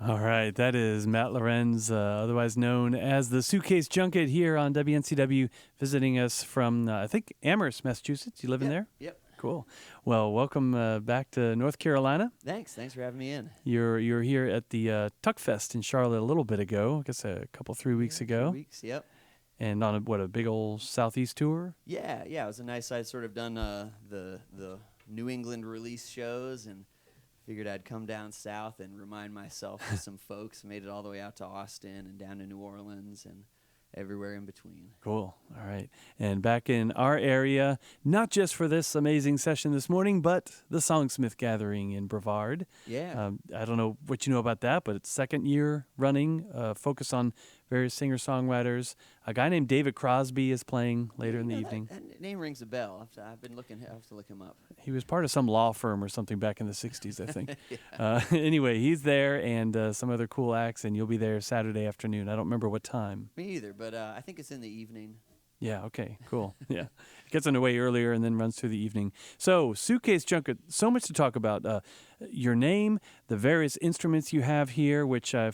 All right, that is Matt Lorenz, otherwise known as the Suitcase Junket, here on WNCW, visiting us from, I think, Amherst, Massachusetts. You living there? Yep. Cool. Well, welcome back to North Carolina. Thanks for having me in. You're here at the Tuck Fest in Charlotte a little bit ago, I guess a couple, 3 weeks ago. 3 weeks, yep. And on a big old Southeast tour? Yeah, it was a nice, I'd sort of done the New England release shows and figured I'd come down south and remind myself of some folks. Made it all the way out to Austin and down to New Orleans and everywhere in between. Cool. All right. And back in our area, not just for this amazing session this morning, but the Songsmith Gathering in Brevard. Yeah. I don't know what you know about that, but it's second year running, focus on various singer-songwriters. A guy named David Crosby is playing later in the evening. That name rings a bell. I've been looking. I have to look him up. He was part of some law firm or something back in the 60s, I think. Yeah. Anyway, he's there, and some other cool acts, and you'll be there Saturday afternoon. I don't remember what time. Me either, but I think it's in the evening. Yeah, okay, cool. Yeah. It gets underway earlier and then runs through the evening. So, Suitcase Junket, so much to talk about. Your name, the various instruments you have here, which I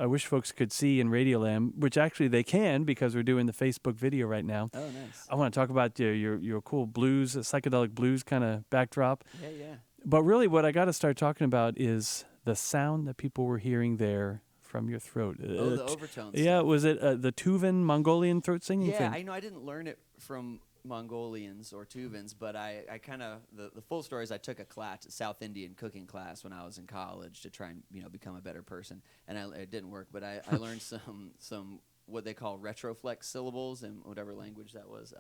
wish folks could see in Radioland, which actually they can because we're doing the Facebook video right now. Oh, nice. I want to talk about your cool blues, psychedelic blues kind of backdrop. Yeah. But really what I got to start talking about is the sound that people were hearing there from your throat. The overtones. Yeah, was it the Tuvan Mongolian throat singing thing? Yeah, I didn't learn it from Mongolians or Tuvans, but I kind of, the full story is I took a class, a South Indian cooking class when I was in college to try and, become a better person. And it didn't work, but I learned some what they call retroflex syllables in whatever language that was.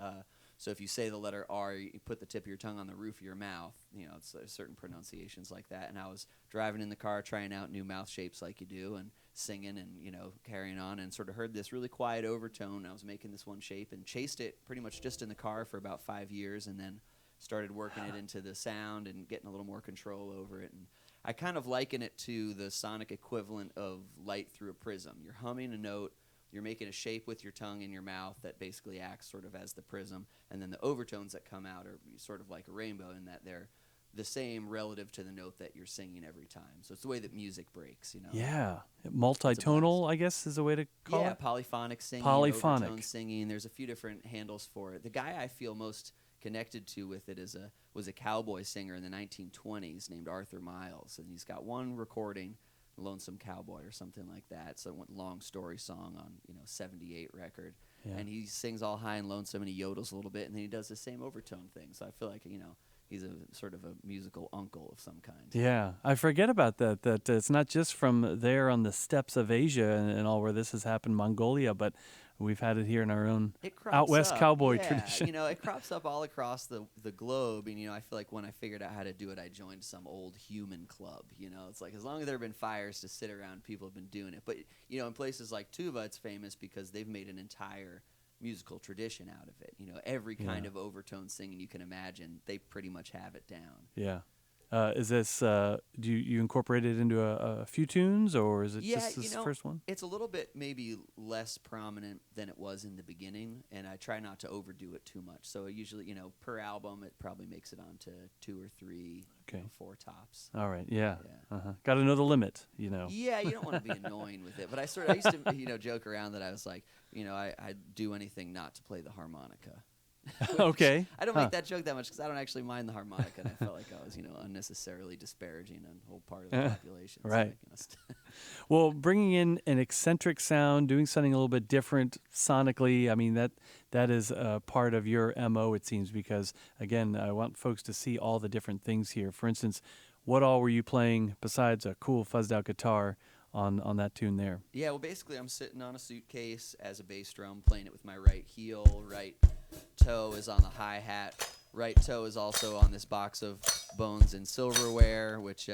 So if you say the letter R, you put the tip of your tongue on the roof of your mouth. It's certain pronunciations like that. And I was driving in the car, trying out new mouth shapes like you do, and singing and, carrying on, and sort of heard this really quiet overtone. I was making this one shape and chased it pretty much just in the car for about 5 years, and then started working it into the sound and getting a little more control over it. And I kind of liken it to the sonic equivalent of light through a prism. You're humming a note, you're making a shape with your tongue in your mouth that basically acts sort of as the prism, and then the overtones that come out are sort of like a rainbow in that they're the same relative to the note that you're singing every time. So it's the way that music breaks, Yeah. Multitonal, I guess, is a way to call it? Yeah, polyphonic singing, Polyphonic. overtone singing. There's a few different handles for it. The guy I feel most connected to with it was a cowboy singer in the 1920s named Arthur Miles, and he's got one recording, Lonesome Cowboy or something like that. It's a long story song on 78 record. Yeah. And he sings all high and lonesome, and he yodels a little bit, and then he does the same overtone thing. So I feel like he's a sort of a musical uncle of some kind. Yeah, I forget about that it's not just from there on the steppes of Asia and all where this has happened, Mongolia, but we've had it here in our own out west cowboy tradition. It crops up all across the globe, and I feel like when I figured out how to do it, I joined some old human club. It's like as long as there have been fires to sit around, people have been doing it. But in places like Tuva, it's famous because they've made an entire musical tradition out of it. Every kind of overtone singing you can imagine, they pretty much have it down. Yeah. Is this, do you incorporate it into a few tunes, or is it just this first one? It's a little bit maybe less prominent than it was in the beginning, and I try not to overdo it too much. So usually, per album, it probably makes it onto 2 or 3, 4 tops. All right, yeah. Got to know the limit, Yeah, you don't want to be annoying with it. But I used to, joke around that I was like, I'd do anything not to play the harmonica. Okay. I don't make that joke that much because I don't actually mind the harmonica, and I felt like I was, unnecessarily disparaging a whole part of the population. Right. So, Well, bringing in an eccentric sound, doing something a little bit different sonically, I mean, that is part of your MO, it seems, because, again, I want folks to see all the different things here. For instance, what all were you playing besides a cool fuzzed-out guitar on that tune there? Yeah, well, basically, I'm sitting on a suitcase as a bass drum, playing it with my right heel, right toe is on the hi-hat. Right toe is also on this box of bones and silverware, which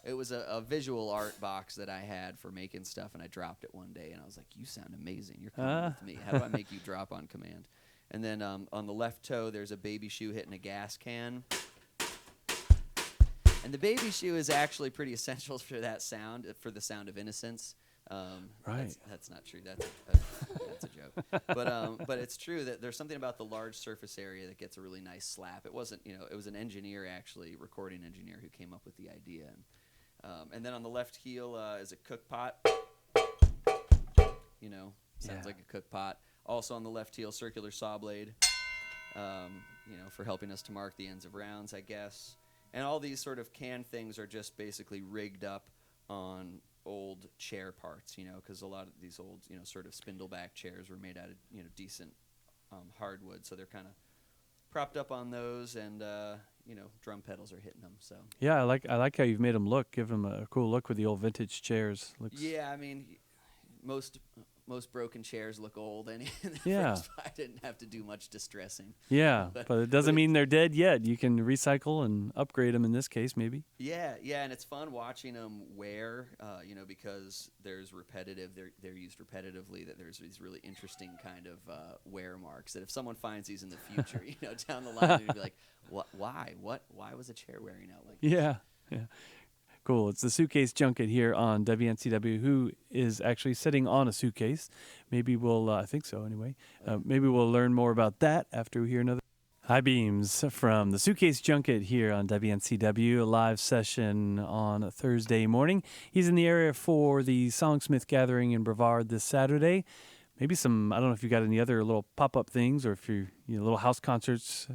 it was a visual art box that I had for making stuff, and I dropped it one day, and I was like, you sound amazing. You're coming with me. How do I make you drop on command? And then on the left toe, there's a baby shoe hitting a gas can. And the baby shoe is actually pretty essential for that sound, for the sound of innocence. Right. That's not true. That's a joke. But it's true that there's something about the large surface area that gets a really nice slap. It wasn't, it was an engineer, actually, recording engineer, who came up with the idea. And then on the left heel is a cook pot. Sounds like a cook pot. Also on the left heel, circular saw blade. For helping us to mark the ends of rounds, I guess. And all these sort of can things are just basically rigged up on old chair parts, because a lot of these old, sort of spindleback chairs were made out of, decent hardwood. So they're kind of propped up on those, and, drum pedals are hitting them. So Yeah, I like how you've made them look. Give them a cool look with the old vintage chairs. Yeah, I mean, most broken chairs look old, and Yeah. I didn't have to do much distressing. Yeah, but it doesn't mean they're dead yet. You can recycle and upgrade them in this case, maybe. Yeah, and it's fun watching them wear, because there's they're used repetitively. That there's these really interesting kind of wear marks. That if someone finds these in the future, down the line, they'd be like, "What? Why? Why was a chair wearing out like this?" Yeah. Cool. It's the Suitcase Junket here on WNCW, who is actually sitting on a suitcase. Maybe we'll, I think so anyway. Maybe we'll learn more about that after we hear another. High beams from the Suitcase Junket here on WNCW, a live session on a Thursday morning. He's in the area for the Songsmith Gathering in Brevard this Saturday. Maybe some, I don't know if you got any other little pop-up things or if you little house concerts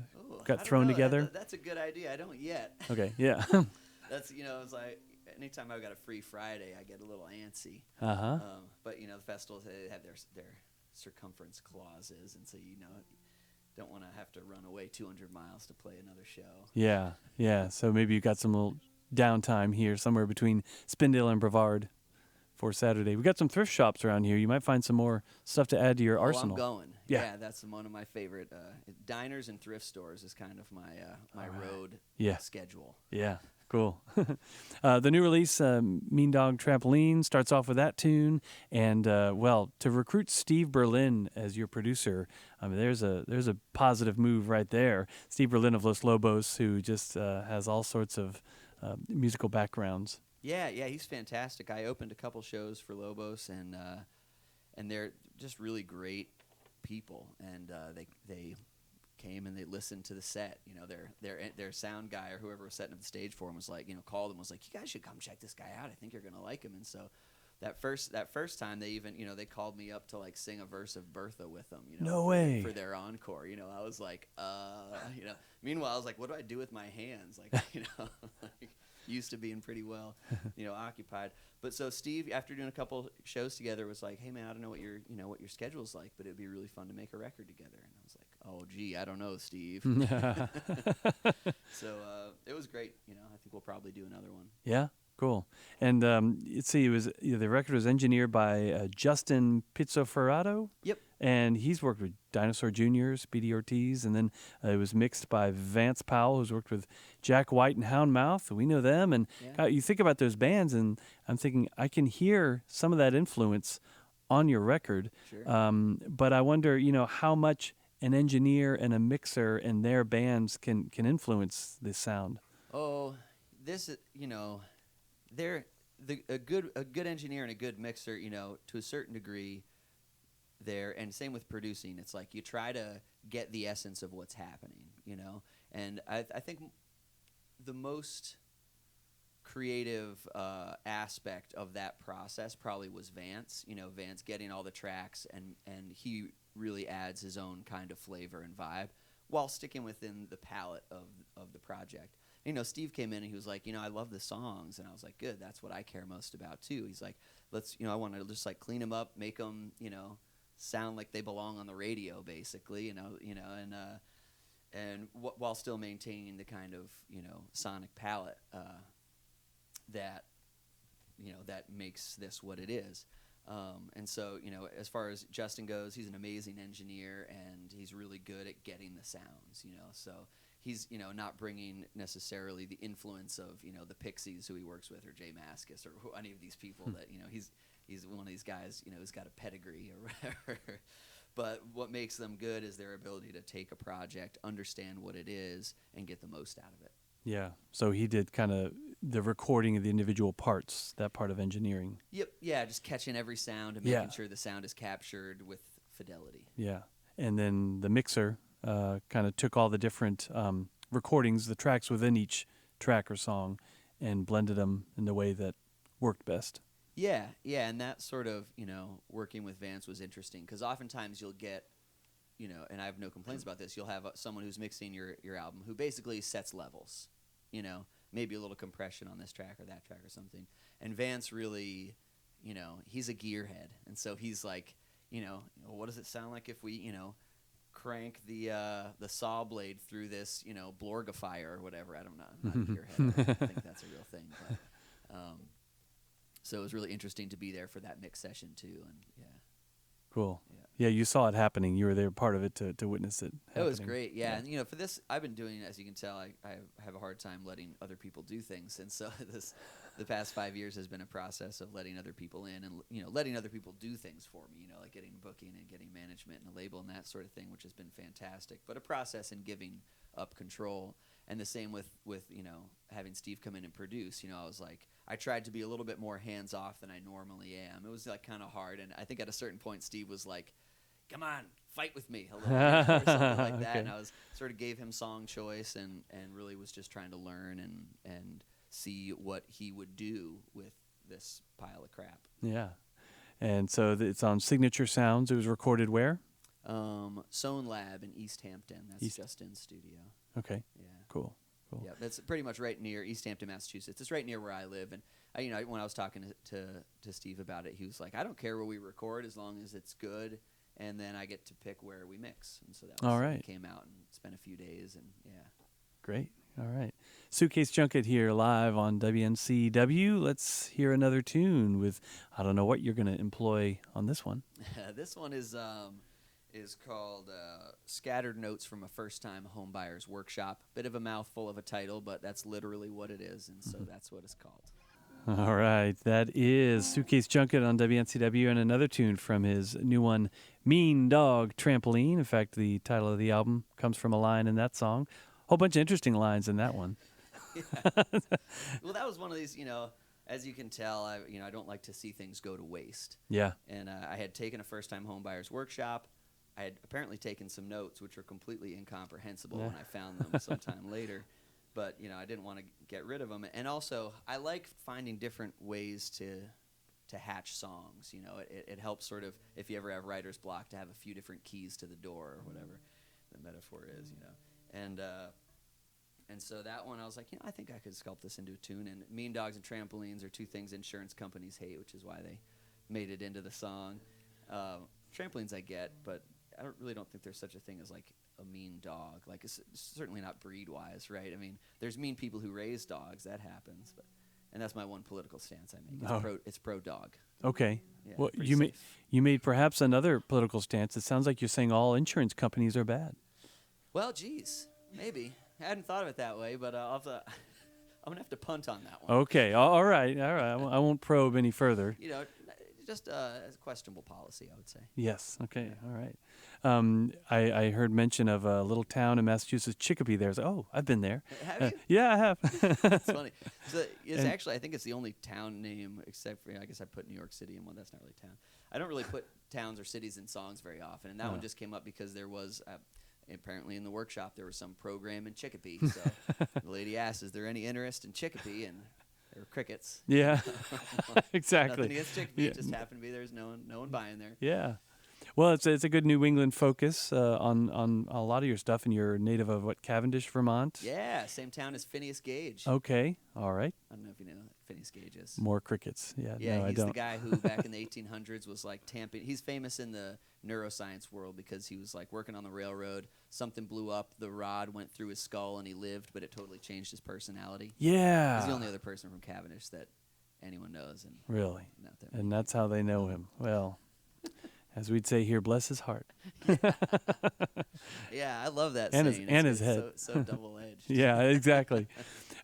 got thrown together. That's a good idea. I don't yet. Okay, yeah. That's it's like anytime I've got a free Friday, I get a little antsy. But the festivals, they have their circumference clauses, and so don't want to have to run away 200 miles to play another show. Yeah. So maybe you got some little downtime here somewhere between Spindale and Brevard for Saturday. We got some thrift shops around here. You might find some more stuff to add to your arsenal. I'm going. Yeah, that's one of my favorite diners and thrift stores is kind of my road schedule. Yeah. Cool. The new release, Mean Dog Trampoline, starts off with that tune. And, to recruit Steve Berlin as your producer, there's a positive move right there. Steve Berlin of Los Lobos, who just has all sorts of musical backgrounds. Yeah, he's fantastic. I opened a couple shows for Lobos, and they're just really great people. And they came and they listened to the set. Their sound guy or whoever was setting up the stage for him was like, called him, was like, "You guys should come check this guy out. I think you're gonna like him." And so that first time they even they called me up to like sing a verse of Bertha with them. No way. For their encore. I was like, Meanwhile, I was like, what do I do with my hands? Like, like, used to being pretty well, occupied. But so Steve, after doing a couple shows together, was like, "Hey man, I don't know what your schedule's like, but it'd be really fun to make a record together." And I was like, "Oh gee, I don't know, Steve." So it was great. I think we'll probably do another one. Yeah, cool. And let's see, it was the record was engineered by Justin Pizzoferrato. Yep. And he's worked with Dinosaur Jr., Speedy Ortiz, and then it was mixed by Vance Powell, who's worked with Jack White and Houndmouth. We know them. And you think about those bands, and I'm thinking I can hear some of that influence on your record. Sure. But I wonder, how much an engineer and a mixer and their bands can influence this sound. Oh, this is, they're a good engineer and a good mixer, to a certain degree. And same with producing. It's like you try to get the essence of what's happening, And I think the most creative aspect of that process probably was Vance. Vance getting all the tracks, and he really adds his own kind of flavor and vibe while sticking within the palette of the project. Steve came in and he was like, I love the songs, and I was like, good, that's what I care most about too. He's like, let's, I want to just like clean them up, make them, sound like they belong on the radio, basically, while still maintaining the kind of sonic palette that makes this what it is. And so as far as Justin goes, he's an amazing engineer, and he's really good at getting the sounds. So he's not bringing necessarily the influence of the Pixies, who he works with, or Jay Mascis, or any of these people that he's one of these guys, who's got a pedigree or whatever. But what makes them good is their ability to take a project, understand what it is, and get the most out of it. Yeah. So he did kind of the recording of the individual parts, that part of engineering. Yep. Yeah, just catching every sound and making sure the sound is captured with fidelity. Yeah. And then the mixer kind of took all the different recordings, the tracks within each track or song, and blended them in the way that worked best. Yeah, yeah, and that sort of, working with Vance was interesting because oftentimes you'll get, and I have no complaints about this, you'll have someone who's mixing your album who basically sets levels, maybe a little compression on this track or that track or something. And Vance really, he's a gearhead, and so he's like, what does it sound like if we, crank the saw blade through this, Blorgifier or whatever. I'm not a gearhead. I don't think that's a real thing. But, so it was really interesting to be there for that mix session too. And yeah. Cool. Yeah, you saw it happening. You were there, part of it, to witness it happening. It was great, yeah. And, for this, I've been doing, as you can tell, I have a hard time letting other people do things. And so the past 5 years has been a process of letting other people in and, letting other people do things for me, like getting booking and getting management and a label and that sort of thing, which has been fantastic. But a process in giving up control. And the same with having Steve come in and produce. I was like, I tried to be a little bit more hands-off than I normally am. It was, kind of hard. And I think at a certain point, Steve was like, come on, fight with me a little bit, or something like that. Okay. And I was sort of gave him song choice and really was just trying to learn and see what he would do with this pile of crap. Yeah. And so it's on Signature Sounds. It was recorded where? Sohn Lab in East Hampton. That's Justin's studio. Okay. Yeah. Cool. Yeah, that's pretty much right near East Hampton, Massachusetts. It's right near where I live. And when I was talking to Steve about it, he was like, I don't care where we record as long as it's good. And then I get to pick where we mix. And so that was all right. Came out and spent a few days, and yeah. Great. All right. Suitcase Junket here live on WNCW. Let's hear another tune with, I don't know what you're going to employ on this one. This one is called Scattered Notes from a First-Time Homebuyer's Workshop. Bit of a mouthful of a title, but that's literally what it is, and so that's what it's called. All right, that is Suitcase Junket on WNCW, and another tune from his new one, Mean Dog Trampoline. In fact, the title of the album comes from a line in that song. Whole bunch of interesting lines in that one. Yeah. Well, that was one of these, as you can tell, I don't like to see things go to waste. Yeah. And I had taken a first-time homebuyer's workshop. I had apparently taken some notes, which were completely incomprehensible when I found them sometime later. But, I didn't want to get rid of them. And also, I like finding different ways to hatch songs. It helps sort of, if you ever have writer's block, to have a few different keys to the door or whatever the metaphor is, And so that one, I was like, I think I could sculpt this into a tune. And Mean Dogs and Trampolines are two things insurance companies hate, which is why they made it into the song. Trampolines I get, but I really don't think there's such a thing as like a mean dog. Like it's certainly not breed-wise, right? I mean, there's mean people who raise dogs. That happens, and that's my one political stance I make. It's pro-dog. Okay. Yeah, well, safe. you made perhaps another political stance. It sounds like you're saying all insurance companies are bad. Well, geez, maybe I hadn't thought of it that way, but I'm gonna have to punt on that one. Okay. All right. I won't probe any further. Just a questionable policy, I would say. Yes. Okay. All right. I heard mention of a little town in Massachusetts, Chicopee. There's I've been there. Have you? Yeah, I have. That's funny. So it's actually, I think it's the only town name except for, I guess I put New York City in one. That's not really a town. I don't really put towns or cities in songs very often, and that one just came up because there was apparently in the workshop there was some program in Chicopee. So the lady asked, "Is there any interest in Chicopee?" And there were crickets. Yeah. Exactly. Nothing against Chicopee. It just happened to be there's no one buying there. Yeah. Well, it's a good New England focus on a lot of your stuff, and you're native of Cavendish, Vermont? Yeah, same town as Phineas Gage. Okay, all right. I don't know if you know who Phineas Gage is. More crickets. Yeah, Yeah, no, he's I don't. the guy who back in the 1800s was like tamping. He's famous in the neuroscience world because he was like working on the railroad. Something blew up, the rod went through his skull, and he lived, but it totally changed his personality. Yeah. He's the only other person from Cavendish that anyone knows. And Really? not that And that's how they know him. Well, as we'd say here, bless his heart. Yeah, I love that And saying. his head. So double-edged. Yeah, exactly.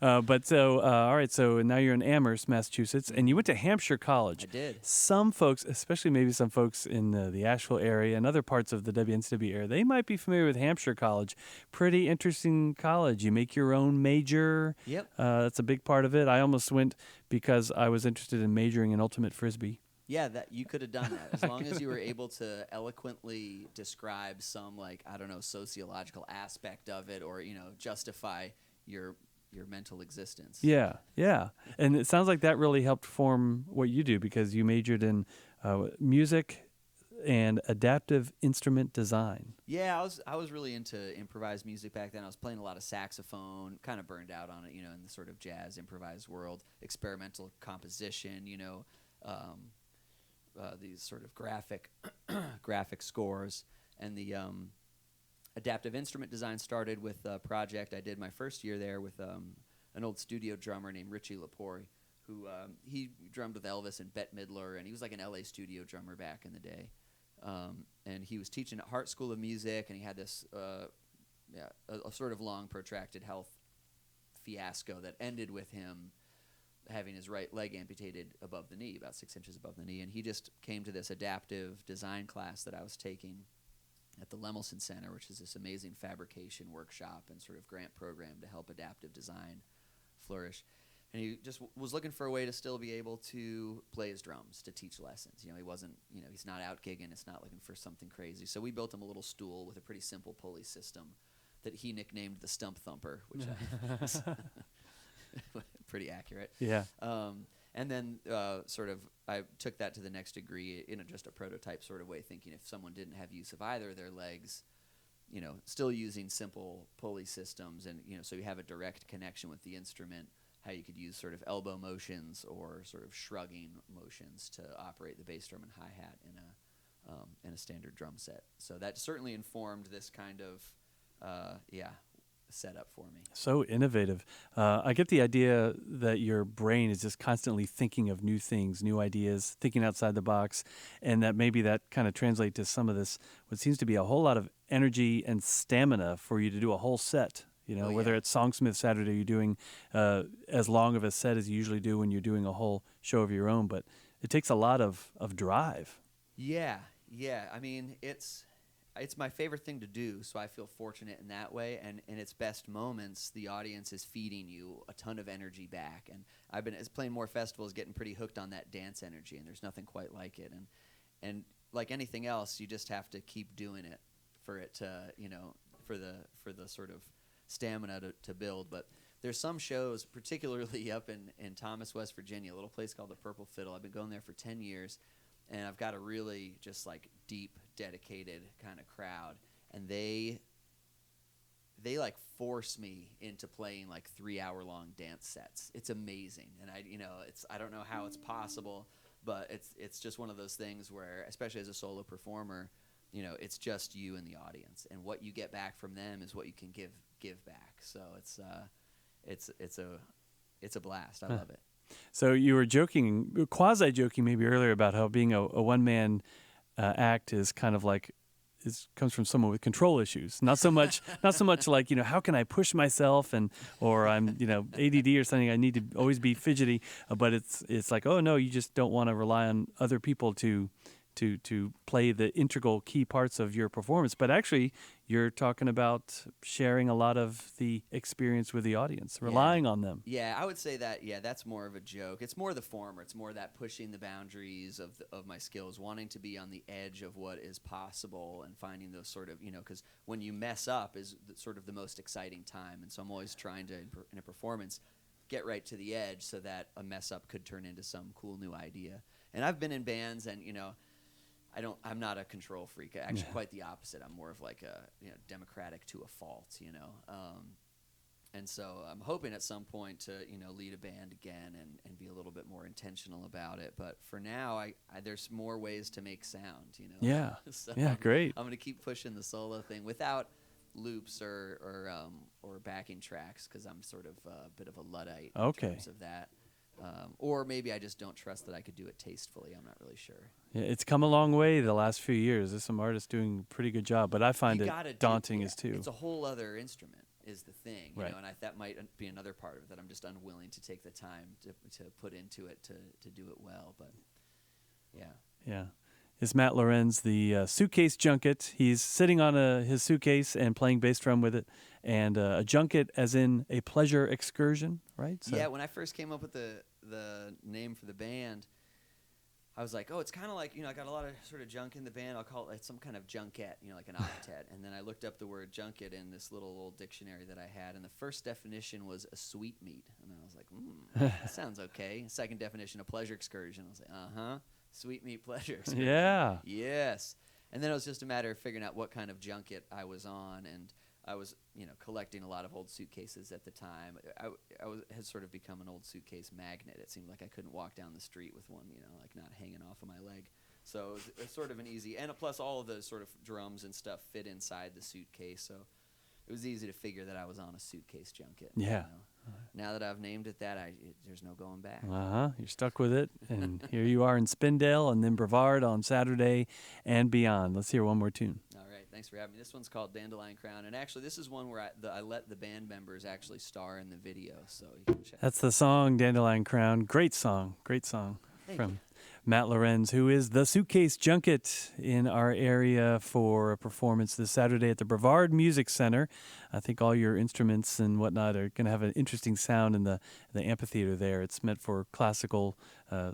But so, all right, so now you're in Amherst, Massachusetts, and you went to Hampshire College. I did. Some folks, especially maybe some folks in the Asheville area and other parts of the WNCW area, they might be familiar with Hampshire College. Pretty interesting college. You make your own major. Yep. That's a big part of it. I almost went because I was interested in majoring in ultimate frisbee. Yeah, that you could have done that as long as you were able to eloquently describe some, like, I don't know, sociological aspect of it, or justify your your mental existence. Yeah, yeah. And it sounds like that really helped form what you do because you majored in music and adaptive instrument design. Yeah, I was really into improvised music back then. I was playing a lot of saxophone, kind of burned out on it, in the sort of jazz improvised world, experimental composition, these sort of graphic scores, and the adaptive instrument design started with a project I did my first year there with an old studio drummer named Richie Lepore, who he drummed with Elvis and Bette Midler, and he was like an LA studio drummer back in the day. And he was teaching at Hart School of Music, and he had this a sort of long, protracted health fiasco that ended with him having his right leg amputated above the knee, about 6 inches above the knee. And he just came to this adaptive design class that I was taking at the Lemelson Center, which is this amazing fabrication workshop and sort of grant program to help adaptive design flourish. And he just was looking for a way to still be able to play his drums, to teach lessons. He wasn't, he's not out gigging. It's not looking for something crazy. So we built him a little stool with a pretty simple pulley system that he nicknamed the Stump Thumper, which was pretty accurate. Yeah. And then I took that to the next degree in just a prototype sort of way, thinking if someone didn't have use of either of their legs, still using simple pulley systems, and so you have a direct connection with the instrument, how you could use sort of elbow motions or sort of shrugging motions to operate the bass drum and hi-hat in a standard drum set. So that certainly informed this kind of setup for me. So innovative. I get the idea that your brain is just constantly thinking of new things, new ideas, thinking outside the box, and that maybe that kind of translates to some of this, what seems to be a whole lot of energy and stamina for you to do a whole set. Whether it's Songsmith Saturday, you're doing as long of a set as you usually do when you're doing a whole show of your own, but it takes a lot of drive. Yeah. I mean, it's my favorite thing to do, so I feel fortunate in that way. And in its best moments, the audience is feeding you a ton of energy back. And I've been playing more festivals, getting pretty hooked on that dance energy, and there's nothing quite like it. And like anything else, you just have to keep doing it for it to, for the sort of stamina to build. But there's some shows, particularly up in Thomas, West Virginia, a little place called the Purple Fiddle. I've been going there for 10 years, and I've got a really just like deep, dedicated kind of crowd, and they like force me into playing like 3-hour-long dance sets. It's amazing, and I don't know how it's possible, but it's just one of those things where, especially as a solo performer, it's just you and the audience, and what you get back from them is what you can give back. So it's a blast. I love it. So you were joking, quasi-joking maybe earlier, about how being a one-man act is kind of like comes from someone with control issues. Not so much like, how can I push myself or I'm, ADD or something. I need to always be fidgety. But it's like, oh no, you just don't want to rely on other people to play the integral key parts of your performance. But actually, you're talking about sharing a lot of the experience with the audience, relying on them. Yeah, I would say that, that's more of a joke. It's more the former. It's more that pushing the boundaries of my skills, wanting to be on the edge of what is possible and finding those sort of, because when you mess up is sort of the most exciting time. And so I'm always trying to, in a performance, get right to the edge so that a mess up could turn into some cool new idea. And I've been in bands and, I'm not a control freak. Actually, quite the opposite. I'm more of like a democratic to a fault, And so I'm hoping at some point to lead a band again and be a little bit more intentional about it. But for now, I there's more ways to make sound, Yeah. So yeah, great. I'm going to keep pushing the solo thing without loops or backing tracks, because I'm sort of a bit of a Luddite in terms of that. Or maybe I just don't trust that I could do it tastefully. I'm not really sure. Yeah, it's come a long way the last few years. There's some artists doing a pretty good job, but I find it daunting as too. It's a whole other instrument is the thing, right. And that might be another part of it that I'm just unwilling to take the time to put into it to do it well. But yeah. Is Matt Lorenz, the Suitcase Junket. He's sitting on his suitcase and playing bass drum with it. And a junket as in a pleasure excursion, right? So. Yeah, when I first came up with the name for the band, I was like, oh, it's kind of like, I got a lot of sort of junk in the band. I'll call it like some kind of junket, like an octet. And then I looked up the word junket in this little old dictionary that I had, and the first definition was a sweetmeat. And I was like, that sounds okay. Second definition, a pleasure excursion. I was like, sweetmeat pleasure excursion. Yeah. Yes. And then it was just a matter of figuring out what kind of junket I was on, and I was, collecting a lot of old suitcases at the time. I had sort of become an old suitcase magnet. It seemed like I couldn't walk down the street with one, like not hanging off of my leg. So it was sort of an easy, and plus all of the sort of drums and stuff fit inside the suitcase. So it was easy to figure that I was on a suitcase junket. Yeah. Now that I've named it that, there's no going back. You're stuck with it. And here you are in Spindale and then Brevard on Saturday and beyond. Let's hear one more tune. All right. Thanks for having me. This one's called Dandelion Crown. And actually, this is one where I let the band members actually star in the video. So you can check. That's the song, Dandelion Crown. Great song. Great song. Thank From you. Matt Lorenz, who is the Suitcase Junket in our area for a performance this Saturday at the Brevard Music Center. I think all your instruments and whatnot are going to have an interesting sound in the amphitheater there. It's meant for classical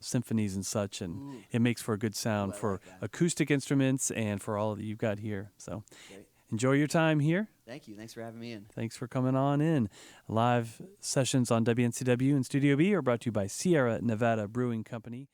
symphonies and such, and it makes for a good sound for acoustic instruments and for all that you've got here. So Great. enjoy your time here. Thank you. Thanks for having me in. Thanks for coming on in. Live sessions on WNCW and Studio B are brought to you by Sierra Nevada Brewing Company.